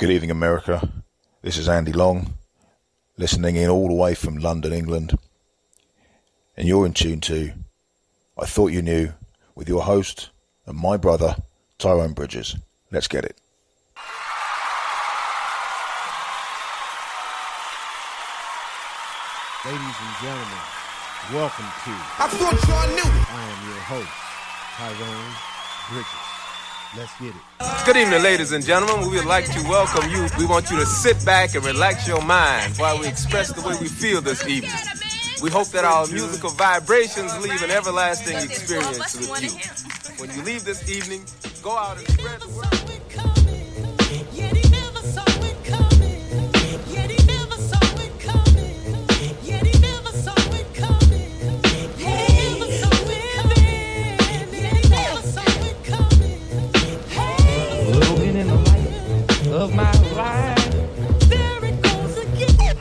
Good evening, America. This is Andy Long, listening in all the way from London, England. And you're in tune to I Thought You Knew with your host and my brother, Tyrone Bridges. Let's get it. Ladies and gentlemen, welcome to I Thought Y'all Knew. I am your host, Tyrone Bridges. Let's get it. Good evening, ladies and gentlemen. We would like to welcome you. We want you to sit back and relax your mind while we express the way we feel this evening. We hope that our musical vibrations leave an everlasting experience with you. When you leave this evening, go out and spread the word. Of my life, there it goes again.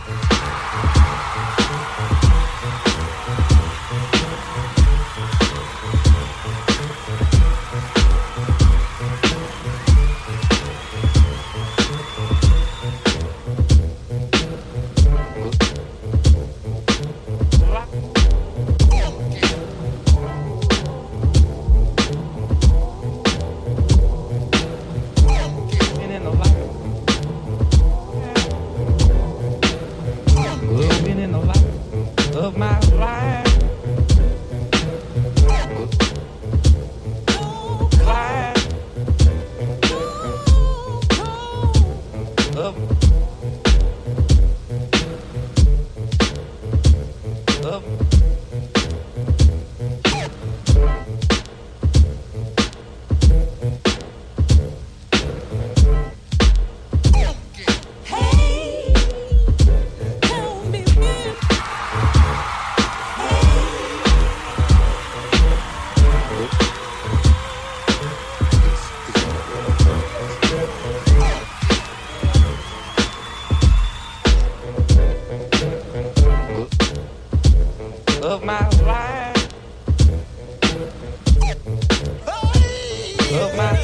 Of my life, of my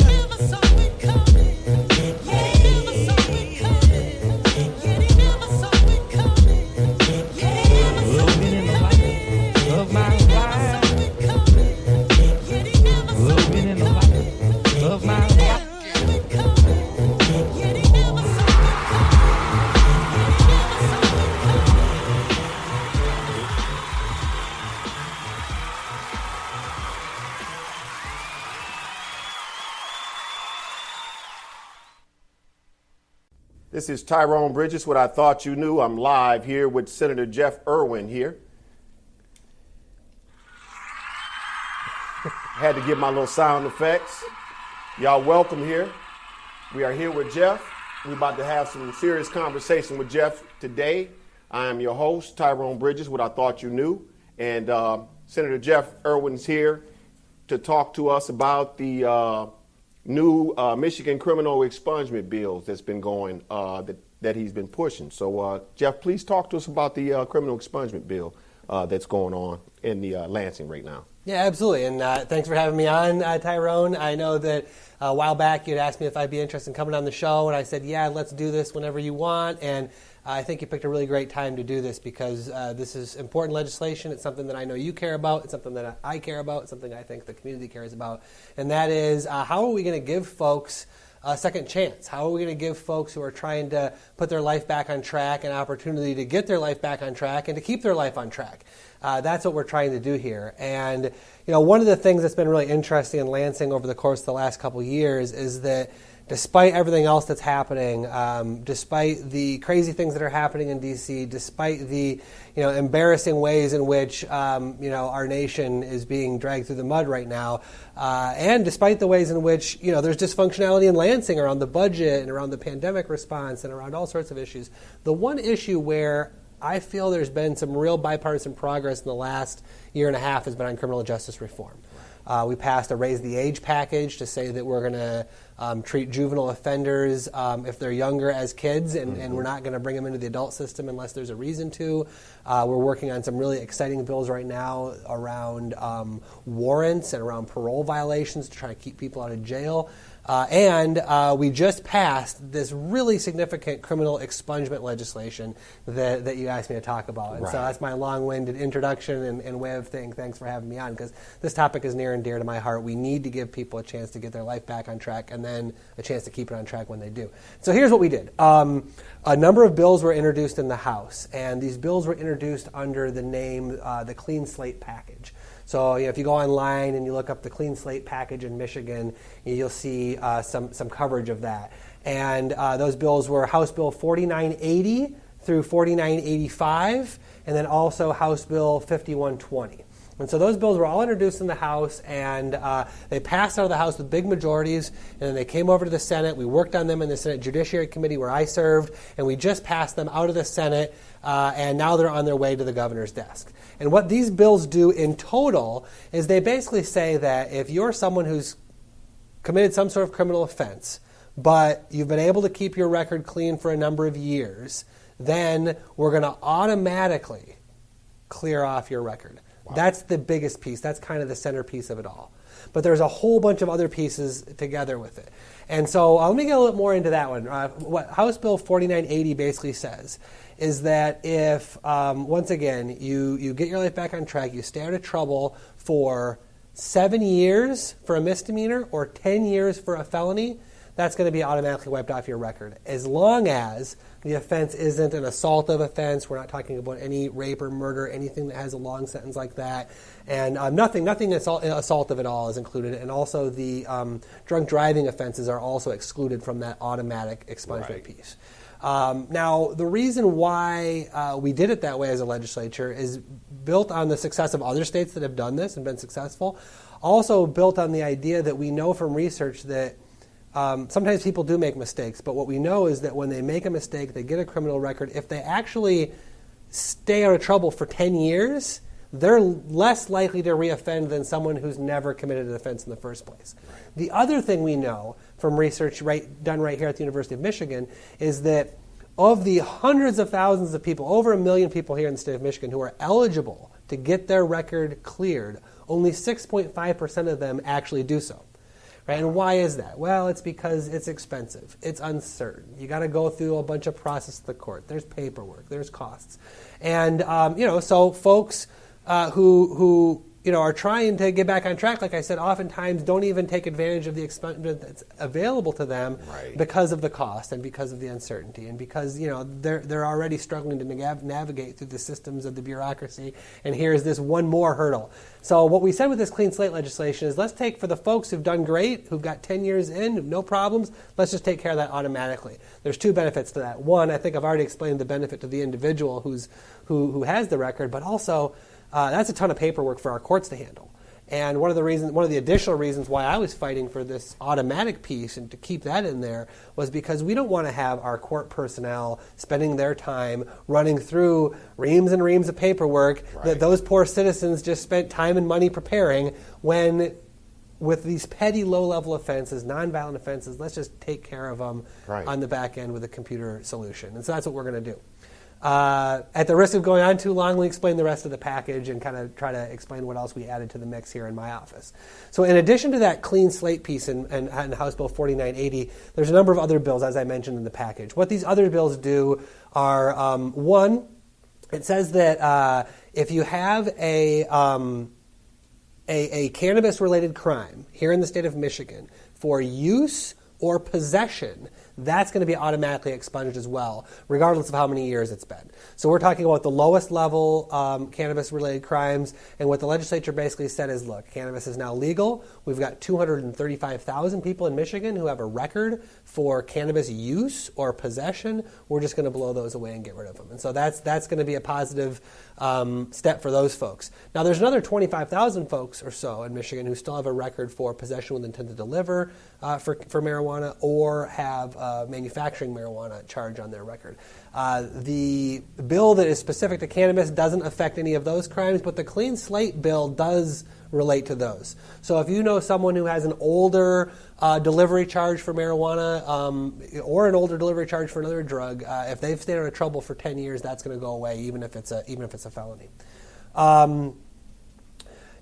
This is Tyrone Bridges, What I Thought You Knew. I'm live here with Senator Jeff Irwin here. Had to give my little sound effects. Y'all welcome here. We are here with Jeff. We're about to have some serious conversation with Jeff today. I am your host, Tyrone Bridges, What I Thought You Knew. And Senator Jeff Irwin's here to talk to us about the new Michigan criminal expungement bills that's been going, that he's been pushing. So, Jeff, please talk to us about the criminal expungement bill that's going on in the Lansing right now. Yeah, absolutely. And thanks for having me on, Tyrone. I know that a while back you'd asked me if I'd be interested in coming on the show, and I said, yeah, let's do this whenever you want. And I think you picked a really great time to do this because this is important legislation. It's something that I know you care about. It's something that I care about. It's something I think the community cares about. And that is, how are we going to give folks a second chance? How are we going to give folks who are trying to put their life back on track an opportunity to get their life back on track and to keep their life on track? That's what we're trying to do here. And, you know, one of the things that's been really interesting in Lansing over the course of the last couple of years is that despite everything else that's happening, despite the crazy things that are happening in D.C., despite the embarrassing ways in which our nation is being dragged through the mud right now, and despite the ways in which there's dysfunctionality in Lansing around the budget and around the pandemic response and around all sorts of issues, the one issue where I feel there's been some real bipartisan progress in the last year and a half has been on criminal justice reform. We passed a raise the age package to say that we're going to treat juvenile offenders if they're younger as kids, and we're not going to bring them into the adult system unless there's a reason to. We're working on some really exciting bills right now around warrants and around parole violations to try to keep people out of jail. And we just passed this really significant criminal expungement legislation that you asked me to talk about. And so that's my long-winded introduction and way of saying thanks for having me on, because this topic is near and dear to my heart. We need to give people a chance to get their life back on track and then a chance to keep it on track when they do. So here's what we did. A number of bills were introduced in the House, and these bills were introduced under the name the Clean Slate Package. So if you go online and you look up the Clean Slate Package in Michigan, you'll see some coverage of that. And those bills were House Bill 4980 through 4985, and then also House Bill 5120. And so those bills were all introduced in the House, and they passed out of the House with big majorities, and then they came over to the Senate. We worked on them in the Senate Judiciary Committee where I served, and we just passed them out of the Senate, and now they're on their way to the governor's desk. And what these bills do in total is they basically say that if you're someone who's committed some sort of criminal offense, but you've been able to keep your record clean for a number of years, then we're going to automatically clear off your record. Wow. That's the biggest piece. That's kind of the centerpiece of it all. But there's a whole bunch of other pieces together with it. And so let me get a little bit more into that one. What House Bill 4980 basically says is that if, once again, you get your life back on track, you stay out of trouble for 7 years for a misdemeanor or 10 years for a felony, that's going to be automatically wiped off your record, as long as the offense isn't an assaultive offense. We're not talking about any rape or murder, anything that has a long sentence like that. And nothing assaultive at all is included. And also the drunk driving offenses are also excluded from that automatic expungement piece. Now, the reason why we did it that way as a legislature is built on the success of other states that have done this and been successful. Also built on the idea that we know from research that sometimes people do make mistakes, but what we know is that when they make a mistake, they get a criminal record, if they actually stay out of trouble for 10 years, they're less likely to reoffend than someone who's never committed an offense in the first place. The other thing we know from research done right here at the University of Michigan is that of the hundreds of thousands of people, over 1 million people here in the state of Michigan who are eligible to get their record cleared, only 6.5% of them actually do so. Right? And why is that? Well, it's because it's expensive. It's uncertain. You got to go through a bunch of process at the court. There's paperwork. There's costs. And, so folks who are trying to get back on track, like I said, oftentimes don't even take advantage of the expungement that's available to them because of the cost and because of the uncertainty and because, they're already struggling to navigate through the systems of the bureaucracy. And here's this one more hurdle. So what we said with this Clean Slate legislation is let's take for the folks who've done great, who've got 10 years in, no problems, let's just take care of that automatically. There's two benefits to that. One, I think I've already explained the benefit to the individual who has the record, but also that's a ton of paperwork for our courts to handle. And one of the additional reasons why I was fighting for this automatic piece and to keep that in there was because we don't want to have our court personnel spending their time running through reams and reams of paperwork that those poor citizens just spent time and money preparing when with these petty low-level offenses, nonviolent offenses, let's just take care of them on the back end with a computer solution. And so that's what we're going to do. At the risk of going on too long, let me explain the rest of the package and kind of try to explain what else we added to the mix here in my office. So in addition to that Clean Slate piece in House Bill 4980, there's a number of other bills, as I mentioned, in the package. What these other bills do are, one, it says that if you have a cannabis-related crime here in the state of Michigan for use or possession, that's going to be automatically expunged as well, regardless of how many years it's been. So we're talking about the lowest level cannabis-related crimes, and what the legislature basically said is, look, cannabis is now legal. We've got 235,000 people in Michigan who have a record for cannabis use or possession. We're just going to blow those away and get rid of them. And so that's going to be a positive step for those folks. Now, there's another 25,000 folks or so in Michigan who still have a record for possession with intent to deliver for marijuana or have manufacturing marijuana charge on their record. The bill that is specific to cannabis doesn't affect any of those crimes, but the Clean Slate bill does relate to those. So if you know someone who has an older delivery charge for marijuana or an older delivery charge for another drug, if they've stayed out of trouble for 10 years, that's going to go away, even if it's a felony.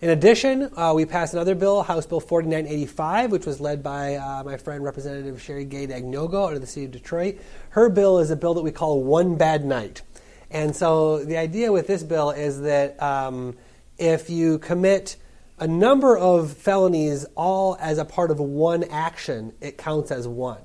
In addition, we passed another bill, House Bill 4985, which was led by my friend Representative Sherry Gay Dagnogo out of the city of Detroit. Her bill is a bill that we call One Bad Night. And so the idea with this bill is that if you commit a number of felonies all as a part of one action, it counts as one.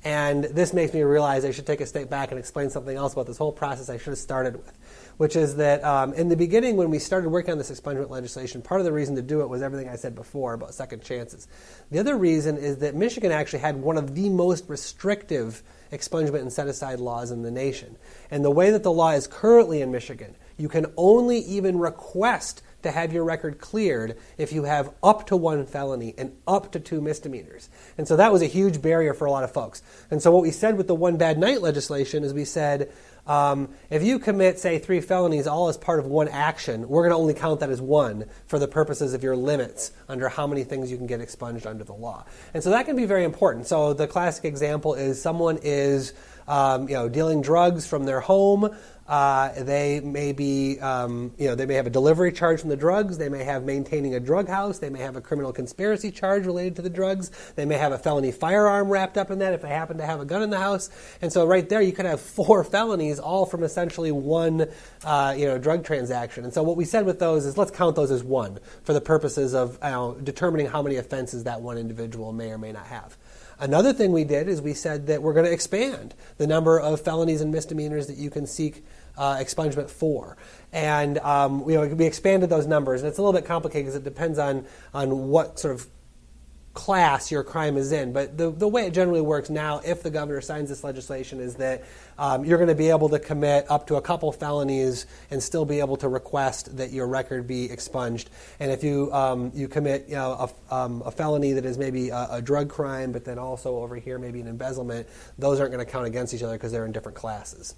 And this makes me realize I should take a step back and explain something else about this whole process I should have started with, which is that in the beginning when we started working on this expungement legislation, part of the reason to do it was everything I said before about second chances. The other reason is that Michigan actually had one of the most restrictive expungement and set-aside laws in the nation. And the way that the law is currently in Michigan, you can only even request to have your record cleared if you have up to one felony and up to 2 misdemeanors. And so that was a huge barrier for a lot of folks. And so what we said with the One Bad Night legislation is we said, if you commit, say, 3 felonies all as part of one action, we're going to only count that as one for the purposes of your limits under how many things you can get expunged under the law. And so that can be very important. So the classic example is someone is dealing drugs from their home. They may be, they may have a delivery charge from the drugs. They may have maintaining a drug house. They may have a criminal conspiracy charge related to the drugs. They may have a felony firearm wrapped up in that if they happen to have a gun in the house. And so right there, you could have 4 felonies all from essentially one, drug transaction. And so what we said with those is let's count those as one for the purposes of determining how many offenses that one individual may or may not have. Another thing we did is we said that we're going to expand the number of felonies and misdemeanors that you can seek expungement for. And we expanded those numbers. And it's a little bit complicated because it depends on what sort of class your crime is in. But the way it generally works now, if the governor signs this legislation, is that you're going to be able to commit up to a couple felonies and still be able to request that your record be expunged. And if you commit a felony that is maybe a drug crime, but then also over here maybe an embezzlement, those aren't going to count against each other because they're in different classes.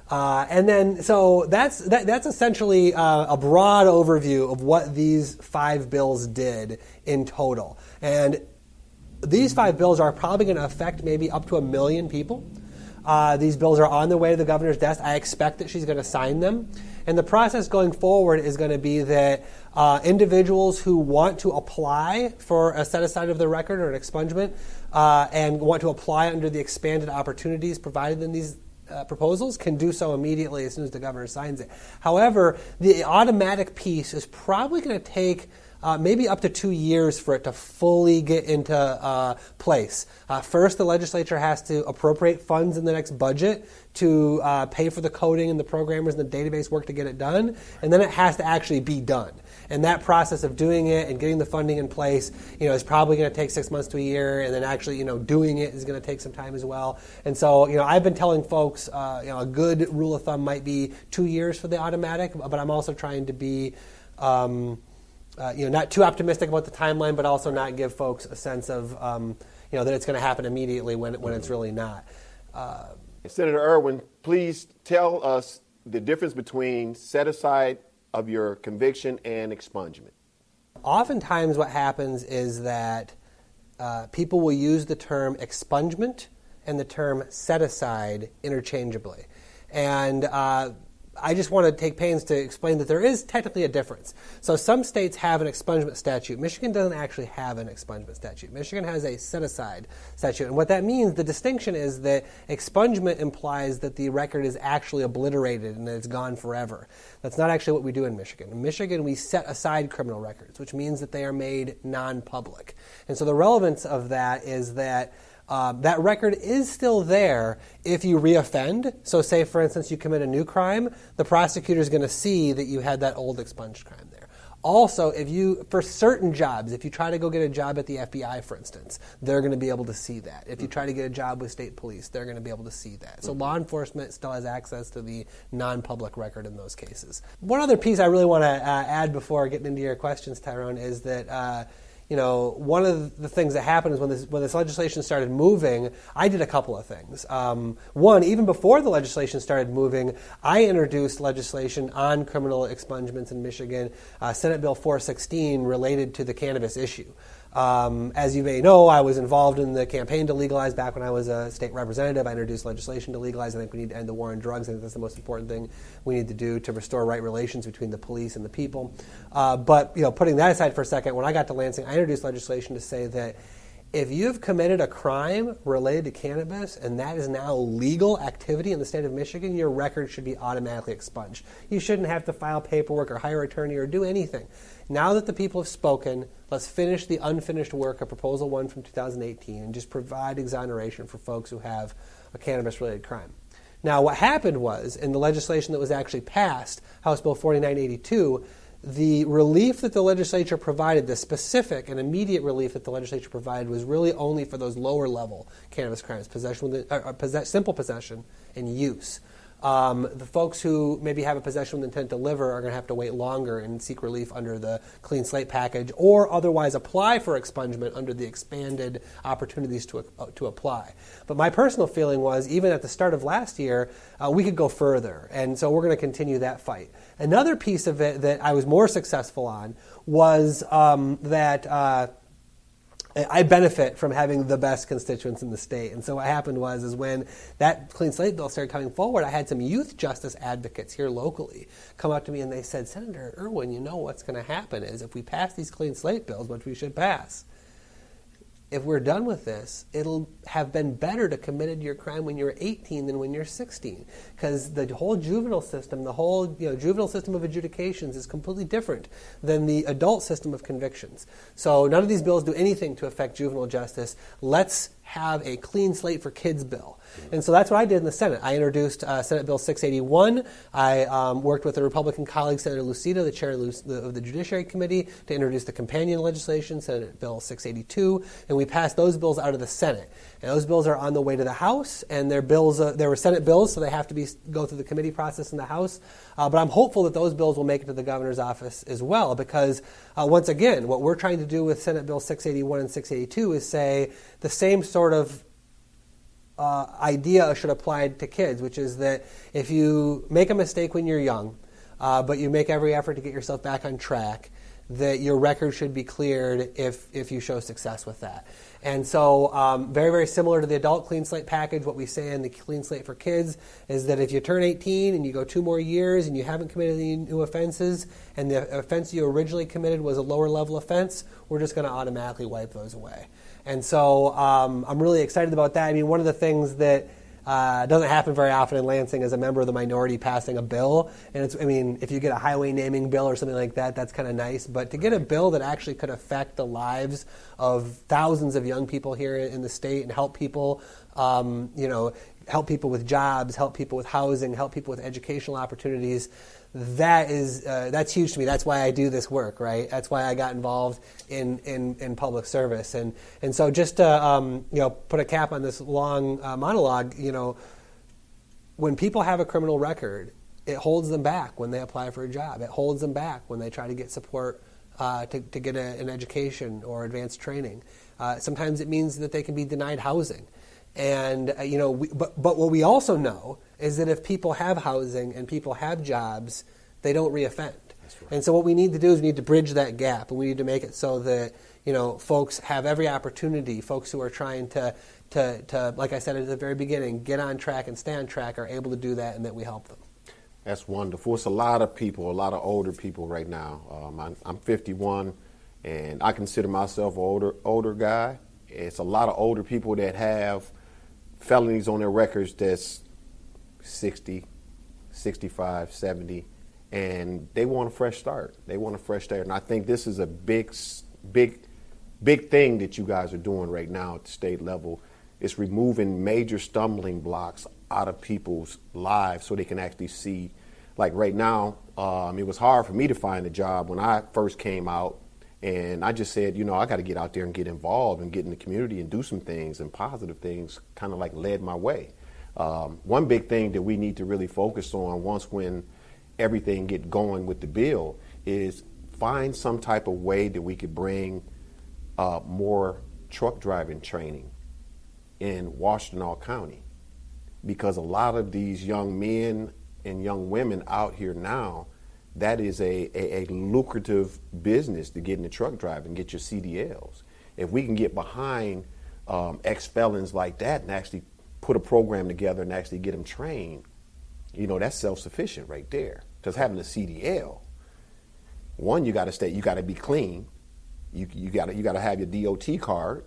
And then, so that's essentially a broad overview of what these 5 bills did in total. And these 5 bills are probably going to affect maybe up to 1 million people. These bills are on their way to the governor's desk. I expect that she's going to sign them. And the process going forward is going to be that individuals who want to apply for a set-aside of their record or an expungement and want to apply under the expanded opportunities provided in these proposals can do so immediately as soon as the governor signs it. However, the automatic piece is probably going to take maybe up to 2 years for it to fully get into place. First, the legislature has to appropriate funds in the next budget to pay for the coding and the programmers and the database work to get it done, and then it has to actually be done. And that process of doing it and getting the funding in place, is probably going to take 6 months to a year, and then actually, doing it is going to take some time as well. And so, I've been telling folks, a good rule of thumb might be 2 years for the automatic, but I'm also trying to be, not too optimistic about the timeline, but also not give folks a sense of, that it's going to happen immediately when it's really not. Senator Irwin, please tell us the difference between set-aside of your conviction and expungement. Oftentimes what happens is that people will use the term expungement and the term set-aside interchangeably. And I just want to take pains to explain that there is technically a difference. So some states have an expungement statute. Michigan doesn't actually have an expungement statute. Michigan has a set-aside statute. And what that means, the distinction is that expungement implies that the record is actually obliterated and that it's gone forever. That's not actually what we do in Michigan. In Michigan, we set aside criminal records, which means that they are made non-public. And so the relevance of that is that that record is still there if you reoffend. So say, for instance, you commit a new crime, the prosecutor is going to see that you had that old expunged crime there. Also, for certain jobs, if you try to go get a job at the FBI, for instance, they're going to be able to see that. If you try to get a job with state police, they're going to be able to see that. So law enforcement still has access to the non-public record in those cases. One other piece I really want to add before getting into your questions, Tyrone, is that one of the things that happened is when this legislation started moving, I did a couple of things. One, even before the legislation started moving, I introduced legislation on criminal expungements in Michigan, Senate Bill 416, related to the cannabis issue. As you may know, I was involved in the campaign to legalize back when I was a state representative. I introduced legislation to legalize. I think we need to end the war on drugs. I think that's the most important thing we need to do to restore right relations between the police and the people. But putting that aside for a second, when I got to Lansing, I introduced legislation to say that if you've committed a crime related to cannabis and that is now legal activity in the state of Michigan, your record should be automatically expunged. You shouldn't have to file paperwork or hire an attorney or do anything. Now that the people have spoken, let's finish the unfinished work of Proposal 1 from 2018 and just provide exoneration for folks who have a cannabis-related crime. Now, what happened was, in the legislation that was actually passed, House Bill 4982, the relief that the legislature provided, the specific and immediate relief that the legislature provided, was really only for those lower-level cannabis crimes, simple possession and use. The folks who maybe have a possession with intent to deliver are going to have to wait longer and seek relief under the Clean Slate package or otherwise apply for expungement under the expanded opportunities to apply. But my personal feeling was, even at the start of last year, we could go further. And so we're going to continue that fight. Another piece of it that I was more successful on was that I benefit from having the best constituents in the state. And so what happened was when that Clean Slate bill started coming forward, I had some youth justice advocates here locally come up to me and they said, Senator Irwin, what's going to happen is if we pass these Clean Slate bills, which we should pass, if we're done with this, it'll have been better to commit your crime when you're 18 than when you're 16, because the whole juvenile system, the whole juvenile system of adjudications is completely different than the adult system of convictions. So none of these bills do anything to affect juvenile justice. Let's have a clean slate for kids bill. And so that's what I did in the Senate. I introduced Senate Bill 681. I worked with a Republican colleague, Senator Lucida, the chair of the Judiciary Committee, to introduce the companion legislation, Senate Bill 682, and we passed those bills out of the Senate. And those bills are on the way to the House, and they're bills. They were Senate bills, so they have to go through the committee process in the House. But I'm hopeful that those bills will make it to the governor's office as well, because once again, what we're trying to do with Senate Bill 681 and 682 is say the same sort of idea should apply to kids, which is that if you make a mistake when you're young, but you make every effort to get yourself back on track, that your record should be cleared if you show success with that. And so very, very similar to the adult Clean Slate package, what we say in the Clean Slate for kids is that if you turn 18 and you go 2 more years and you haven't committed any new offenses and the offense you originally committed was a lower level offense, we're just going to automatically wipe those away. And so I'm really excited about that. I mean, one of the things that doesn't happen very often in Lansing is a member of the minority passing a bill. And if you get a highway naming bill or something like that, that's kind of nice. But to get a bill that actually could affect the lives of thousands of young people here in the state and help people, help people with jobs, help people with housing, help people with educational opportunities, that's huge to me. That's why I do this work, right? That's why I got involved in public service. And so just to put a cap on this long monologue, when people have a criminal record, it holds them back when they apply for a job. It holds them back when they try to get support to get an education or advanced training. Sometimes it means that they can be denied housing. And but what we also know is that if people have housing and people have jobs, they don't reoffend. That's right. And so what we need to do is we need to bridge that gap, and we need to make it so that folks have every opportunity. Folks who are trying to like I said at the very beginning, get on track and stay on track, are able to do that, and that we help them. That's wonderful. It's a lot of people, a lot of older people right now. I'm 51, and I consider myself an older guy. It's a lot of older people that have felonies on their records that's 60, 65, 70, and they want a fresh start. And I think this is a big thing that you guys are doing right now at the state level. It's removing major stumbling blocks out of people's lives so they can actually see. Like right now, it was hard for me to find a job when I first came out. And I just said, I got to get out there and get involved and get in the community and do some things, and positive things kind of like led my way. One big thing that we need to really focus on when everything get going with the bill is find some type of way that we could bring more truck driving training in Washtenaw County, because a lot of these young men and young women out here now, that is a lucrative business to get in the truck drive and get your CDLs. if we can get behind ex-felons like that and actually put a program together and actually get them trained, that's self-sufficient right there. Because having a CDL, one, you got to be clean. You got to have your DOT card,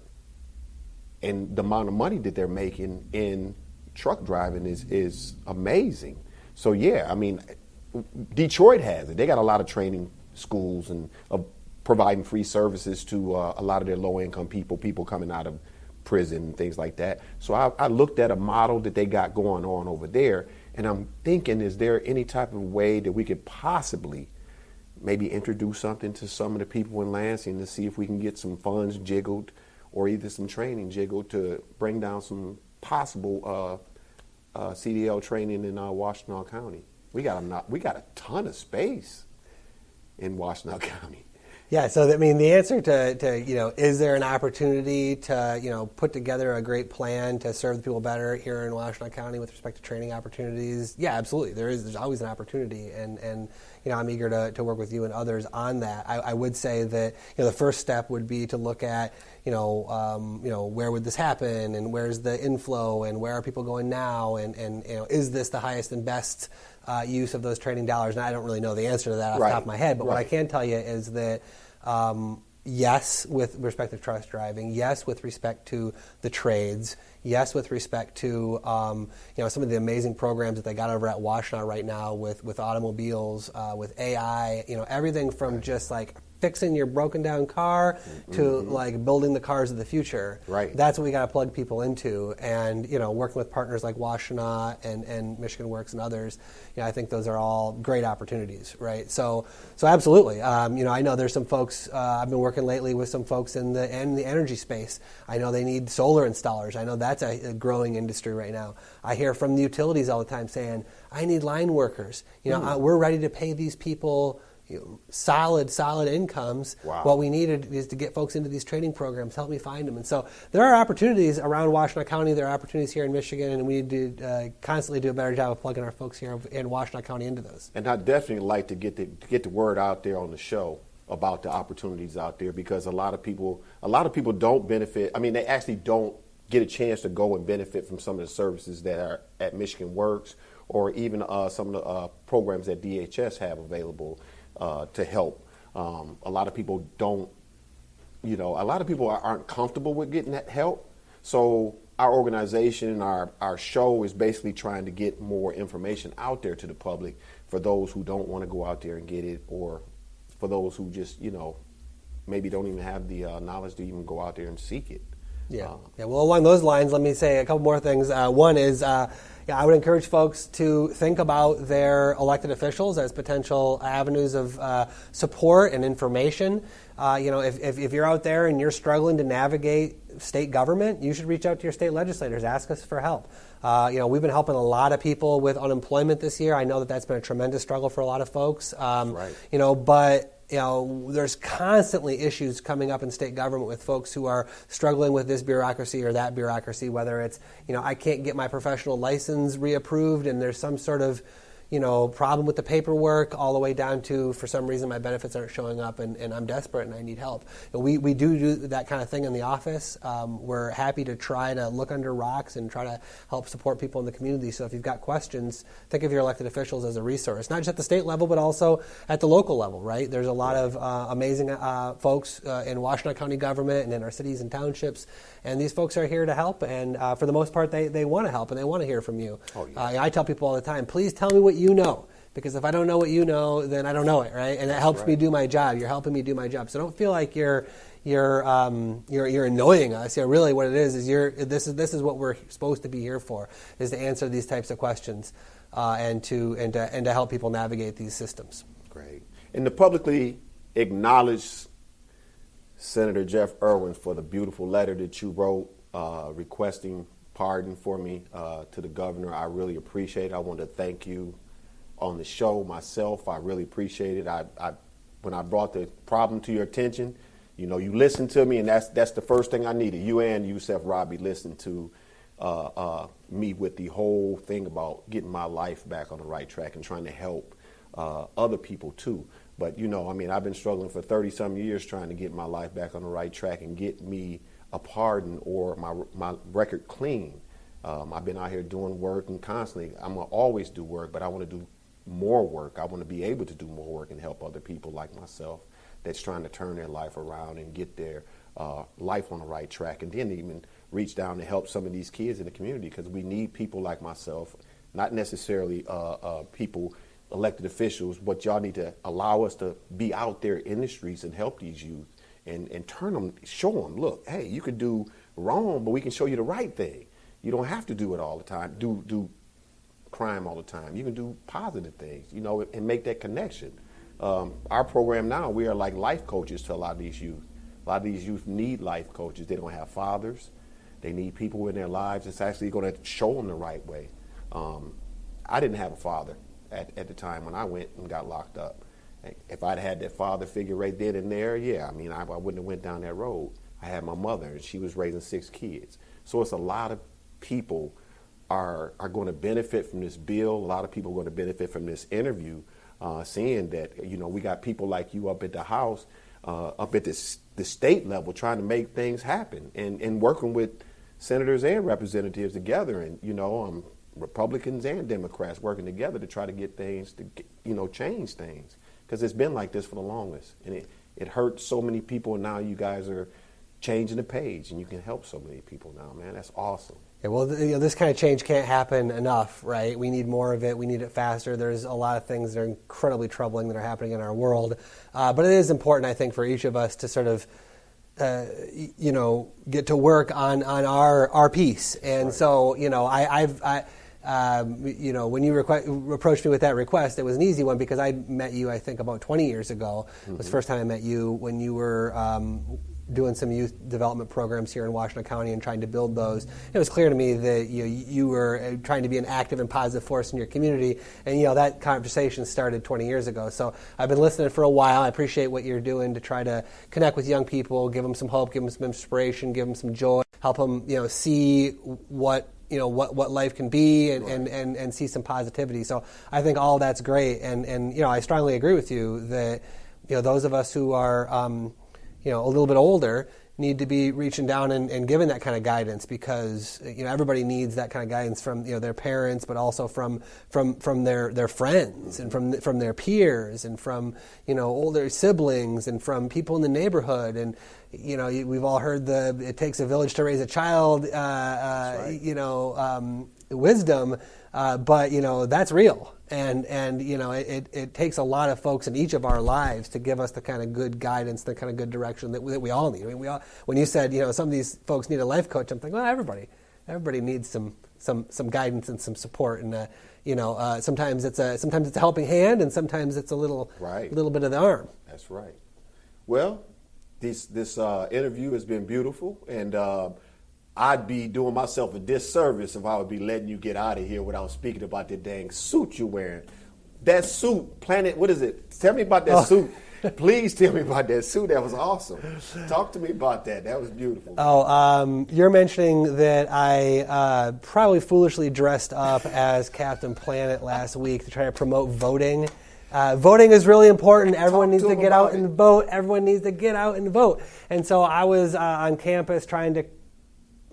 and the amount of money that they're making in truck driving is amazing. So yeah, I mean, Detroit has it. They got a lot of training schools and providing free services to a lot of their low-income people coming out of prison and things like that. So I looked at a model that they got going on over there, and I'm thinking, is there any type of way that we could possibly maybe introduce something to some of the people in Lansing to see if we can get some funds jiggled or either some training jiggled to bring down some possible CDL training in Washtenaw County. We got a ton of space in Washtenaw County. Yeah, so I mean, the answer to is there an opportunity to put together a great plan to serve the people better here in Washtenaw County with respect to training opportunities? Yeah, absolutely. There's always an opportunity, and I'm eager to work with you and others on that. I would say that the first step would be to look at where would this happen, and where's the inflow, and where are people going now, and is this the highest and best use of those training dollars? And I don't really know the answer to that off the top of my head, but what I can tell you is that yes, with respect to trust driving, yes, with respect to the trades, yes, with respect to some of the amazing programs that they got over at Washtenaw right now with automobiles, with AI, everything from just like fixing your broken down car to like building the cars of the future. Right. That's what we got to plug people into, and working with partners like Washtenaw and Michigan Works and others. I think those are all great opportunities, right? So absolutely. I know there's some folks. I've been working lately with some folks in the energy space. I know they need solar installers. I know that's a growing industry right now. I hear from the utilities all the time saying, "I need line workers." We're ready to pay these people solid incomes. Wow. What we needed is to get folks into these training programs. Help me find them. And so there are opportunities around Washtenaw County. There are opportunities here in Michigan, and we need to constantly do a better job of plugging our folks here in Washtenaw County into those. And I'd definitely like to get the word out there on the show about the opportunities out there, because a lot of people don't benefit. I mean, they actually don't get a chance to go and benefit from some of the services that are at Michigan Works, or even some of the programs that DHS have available to help. A lot of people don't, a lot of people aren't comfortable with getting that help. So our organization, our show is basically trying to get more information out there to the public for those who don't want to go out there and get it, or for those who just, maybe don't even have the knowledge to even go out there and seek it. Yeah. Well, along those lines, let me say a couple more things. One is, I would encourage folks to think about their elected officials as potential avenues of support and information. If you're out there and you're struggling to navigate state government, you should reach out to your state legislators. Ask us for help. We've been helping a lot of people with unemployment this year. I know that's been a tremendous struggle for a lot of folks. Right. But there's constantly issues coming up in state government with folks who are struggling with this bureaucracy or that bureaucracy, whether it's, I can't get my professional license reapproved and there's some sort of, problem with the paperwork, all the way down to, for some reason, my benefits aren't showing up and I'm desperate and I need help. We do that kind of thing in the office. We're happy to try to look under rocks and try to help support people in the community. So if you've got questions, think of your elected officials as a resource, not just at the state level, but also at the local level, right? There's a lot of amazing folks in Washtenaw County government and in our cities and townships, and these folks are here to help, and for the most part, they want to help and they want to hear from you. Oh, yeah. I tell people all the time, please tell me what you know, because if I don't know what you know, then I don't know it, right? And that helps me do my job. You're helping me do my job. So don't feel like you're annoying us. Really, what it is this is what we're supposed to be here for, is to answer these types of questions and to help people navigate these systems. Great. And to publicly acknowledge Senator Jeff Irwin for the beautiful letter that you wrote requesting pardon for me to the governor. I really appreciate it. I want to thank you on the show myself. I really appreciate it. When I brought the problem to your attention, you listened to me, and that's the first thing I needed. You and Yusef Robbie listened to me with the whole thing about getting my life back on the right track and trying to help other people too. But, I've been struggling for 30-some years trying to get my life back on the right track and get me a pardon or my record clean. I've been out here doing work and constantly, I'm going to always do work, but I want to do more work. I want to be able to do more work and help other people like myself that's trying to turn their life around and get their life on the right track, and then even reach down to help some of these kids in the community, because we need people like myself, not necessarily people, elected officials, but y'all need to allow us to be out there in the streets and help these youth and turn them, show them, look, hey, you could do wrong, but we can show you the right thing. You don't have to do it all the time, do crime all the time. You can do positive things, and make that connection. Our program now, we are like life coaches to a lot of these youth. A lot of these youth need life coaches. They don't have fathers. They need people in their lives that's actually going to show them the right way. I didn't have a father at the time when I went and got locked up. If I'd had that father figure right then and there, I wouldn't have went down that road. I had my mother, and she was raising 6 kids. So it's a lot of people are going to benefit from this bill. A lot of people are going to benefit from this interview, seeing that, we got people like you up at the House, up at the state level, trying to make things happen and working with senators and representatives together, and, Republicans and Democrats working together to try to get things to, change things. Because it's been like this for the longest. And it hurts so many people, and now you guys are changing the page, and you can help so many people now, man. That's awesome. Yeah, well, this kind of change can't happen enough, right? We need more of it. We need it faster. There's a lot of things that are incredibly troubling that are happening in our world. But it is important, I think, for each of us to sort of, get to work on our piece. And right. So, when you approached me with that request, it was an easy one because I met you, I think, about 20 years ago. Mm-hmm. It was the first time I met you when you were doing some youth development programs here in Washington County and trying to build those. It was clear to me that you were trying to be an active and positive force in your community, and that conversation started 20 years ago. So I've been listening for a while. I appreciate what you're doing to try to connect with young people, give them some hope, give them some inspiration, give them some joy, help them see what life can be and see some positivity. So I think all that's great, and I strongly agree with you that those of us who are a little bit older need to be reaching down and giving that kind of guidance, because everybody needs that kind of guidance from their parents, but also from their friends and from their peers and from older siblings and from people in the neighborhood. And we've all heard it takes a village to raise a child, right. Wisdom, but that's real. And it takes a lot of folks in each of our lives to give us the kind of good guidance, the kind of good direction that we all need. I mean, when you said some of these folks need a life coach, I'm thinking, well, everybody needs some guidance and some support, and sometimes it's a helping hand, and sometimes it's a little bit of the arm. That's right. Well, this interview has been beautiful, and I'd be doing myself a disservice if I would be letting you get out of here without speaking about that dang suit you're wearing. That suit, Planet, what is it? Tell me about that suit. Please tell me about that suit. That was awesome. Talk to me about that. That was beautiful. You're mentioning that I probably foolishly dressed up as Captain Planet last week to try to promote voting. Voting is really important. Everyone needs to get out and vote. Everyone needs to get out and vote. And so I was on campus trying to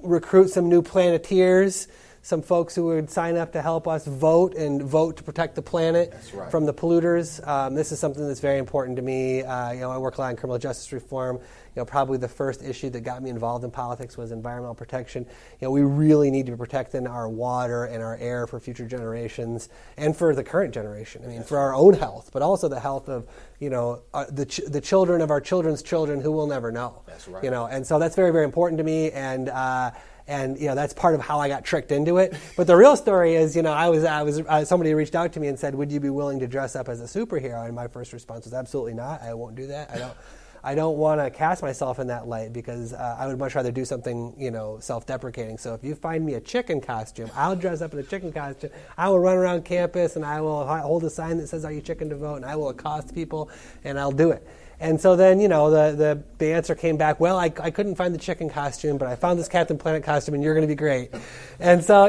recruit some new Planeteers, some folks who would sign up to help us vote to protect the planet from the polluters. This is something that's very important to me. I work a lot in criminal justice reform. Probably the first issue that got me involved in politics was environmental protection. We really need to be protecting our water and our air for future generations and for the current generation. I mean, for our own health, but also the health of the children of our children's children who will never know. That's right. And so that's very, very important to me, and that's part of how I got tricked into it. But the real story is, somebody reached out to me and said, "Would you be willing to dress up as a superhero?" And my first response was, "Absolutely not. I won't do that. I don't want to cast myself in that light, because I would much rather do something, self-deprecating. So if you find me a chicken costume, I'll dress up in a chicken costume. I will run around campus, and I will hold a sign that says, 'Are you chicken to vote?' And I will accost people, and I'll do it." And so then, the answer came back, well, I couldn't find the chicken costume, but I found this Captain Planet costume, and you're going to be great. And so,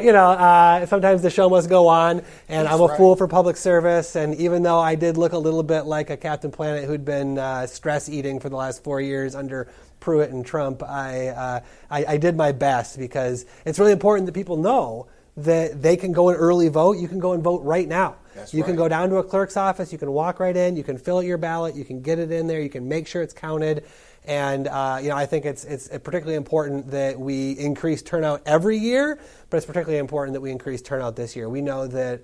sometimes the show must go on, and I'm a fool for public service. And even though I did look a little bit like a Captain Planet who'd been stress eating for the last 4 years under Pruitt and Trump, I did my best, because it's really important that people know that they can go and early vote. You can go and vote right now. You can go down to a clerk's office, you can walk right in, you can fill out your ballot, you can get it in there, you can make sure it's counted. And I think it's particularly important that we increase turnout every year, but it's particularly important that we increase turnout this year. We know that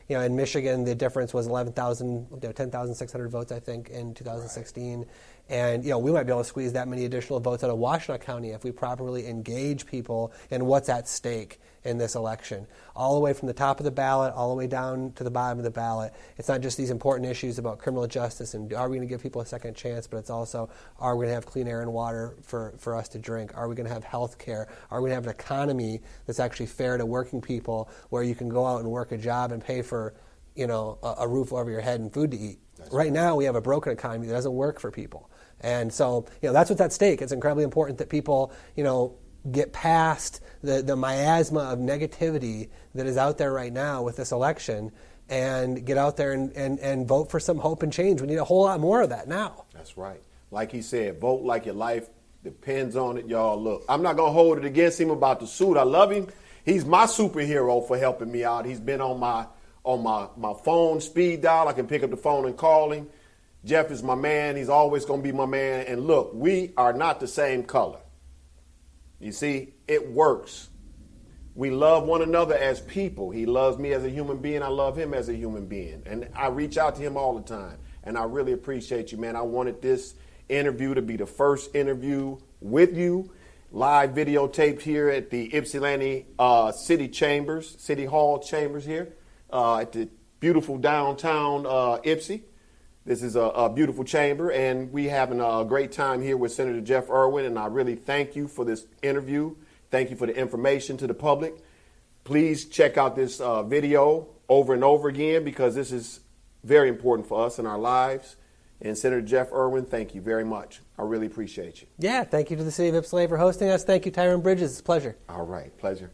in Michigan the difference was 10,600 votes, I think, in 2016. Right. And we might be able to squeeze that many additional votes out of Washtenaw County if we properly engage people in what's at stake in this election, all the way from the top of the ballot, all the way down to the bottom of the ballot. It's not just these important issues about criminal justice and are we going to give people a second chance, but it's also, are we going to have clean air and water for us to drink? Are we going to have health care? Are we going to have an economy that's actually fair to working people, where you can go out and work a job and pay for a roof over your head and food to eat? Right now we have a broken economy that doesn't work for people. And so, that's what's at stake. It's incredibly important that people, get past the miasma of negativity that is out there right now with this election, and get out there and vote for some hope and change. We need a whole lot more of that now. That's right. Like he said, vote like your life depends on it, y'all. Look, I'm not going to hold it against him about the suit. I love him. He's my superhero for helping me out. He's been on my phone speed dial. I can pick up the phone and call him. Jeff is my man. He's always going to be my man. And look, we are not the same color. You see, it works. We love one another as people. He loves me as a human being. I love him as a human being. And I reach out to him all the time. And I really appreciate you, man. I wanted this interview to be the first interview with you, live videotaped here at the Ypsilanti City Hall Chambers here at the beautiful downtown Ypsi. This is a beautiful chamber, and we having a great time here with Senator Jeff Irwin, and I really thank you for this interview. Thank you for the information to the public. Please check out this video over and over again, because this is very important for us in our lives. And Senator Jeff Irwin, thank you very much. I really appreciate you. Yeah, thank you to the City of Ypsilanti for hosting us. Thank you, Tyrone Bridges. It's a pleasure. All right, pleasure.